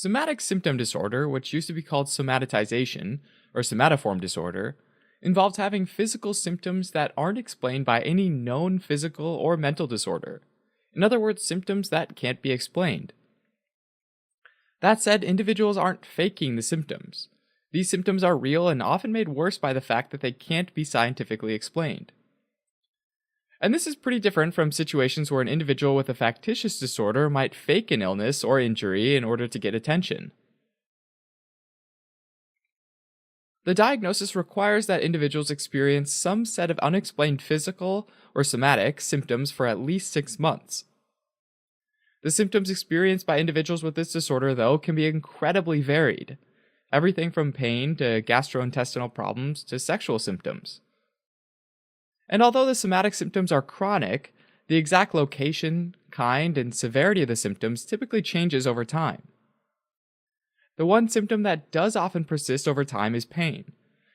Somatic symptom disorder, which used to be called somatization or somatoform disorder, involves having physical symptoms that aren't explained by any known physical or mental disorder. In other words, symptoms that can't be explained. That said, individuals aren't faking the symptoms. These symptoms are real and often made worse by the fact that they can't be scientifically explained. And this is pretty different from situations where an individual with a factitious disorder might fake an illness or injury in order to get attention. The diagnosis requires that individuals experience some set of unexplained physical or somatic symptoms for at least 6 months. The symptoms experienced by individuals with this disorder, though, can be incredibly varied. Everything from pain to gastrointestinal problems to sexual symptoms. And although the somatic symptoms are chronic, the exact location, kind, and severity of the symptoms typically changes over time. The one symptom that does often persist over time is pain,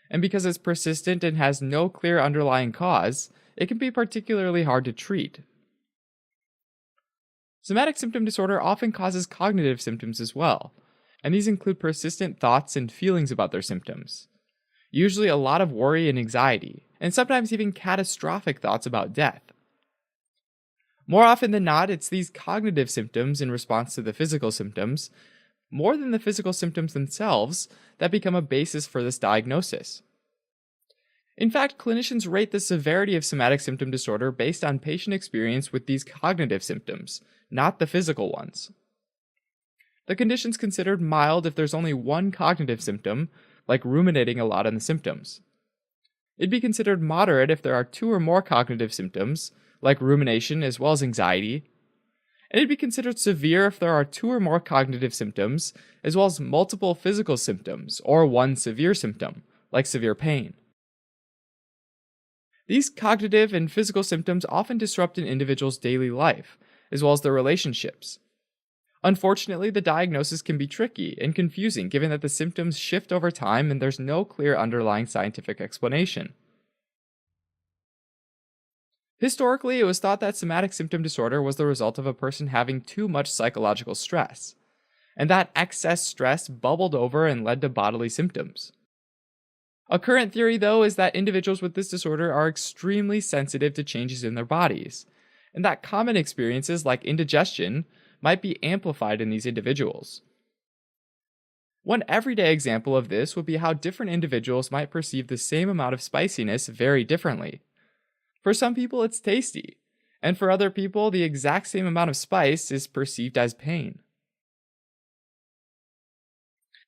and because it's persistent and has no clear underlying cause, it can be particularly hard to treat. Somatic symptom disorder often causes cognitive symptoms as well, and these include persistent thoughts and feelings about their symptoms. Usually a lot of worry and anxiety, and sometimes even catastrophic thoughts about death. More often than not, it's these cognitive symptoms in response to the physical symptoms, more than the physical symptoms themselves, that become a basis for this diagnosis. In fact, clinicians rate the severity of somatic symptom disorder based on patient experience with these cognitive symptoms, not the physical ones. The condition's considered mild if there's only one cognitive symptom, like ruminating a lot on the symptoms. It'd be considered moderate if there are 2 or more cognitive symptoms, like rumination as well as anxiety. And it'd be considered severe if there are 2 or more cognitive symptoms, as well as multiple physical symptoms, or one severe symptom, like severe pain. These cognitive and physical symptoms often disrupt an individual's daily life, as well as their relationships. Unfortunately, the diagnosis can be tricky and confusing given that the symptoms shift over time and there's no clear underlying scientific explanation. Historically, it was thought that somatic symptom disorder was the result of a person having too much psychological stress, and that excess stress bubbled over and led to bodily symptoms. A current theory, though, is that individuals with this disorder are extremely sensitive to changes in their bodies, and that common experiences like indigestion might be amplified in these individuals. One everyday example of this would be how different individuals might perceive the same amount of spiciness very differently. For some people, it's tasty, and for other people, the exact same amount of spice is perceived as pain.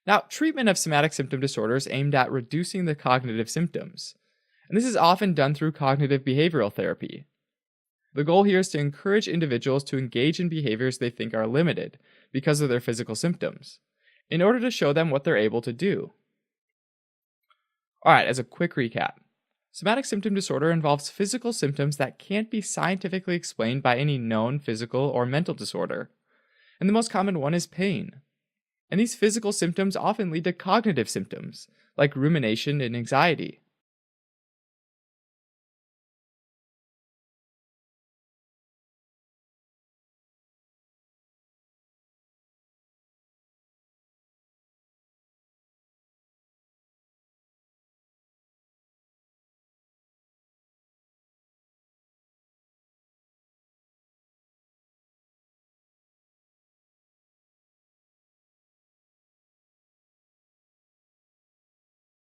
Now, treatment of somatic symptom disorders aimed at reducing the cognitive symptoms, and this is often done through cognitive behavioral therapy. The goal here is to encourage individuals to engage in behaviors they think are limited because of their physical symptoms, in order to show them what they're able to do. Alright, as a quick recap, somatic symptom disorder involves physical symptoms that can't be scientifically explained by any known physical or mental disorder, and the most common one is pain. And these physical symptoms often lead to cognitive symptoms, like rumination and anxiety.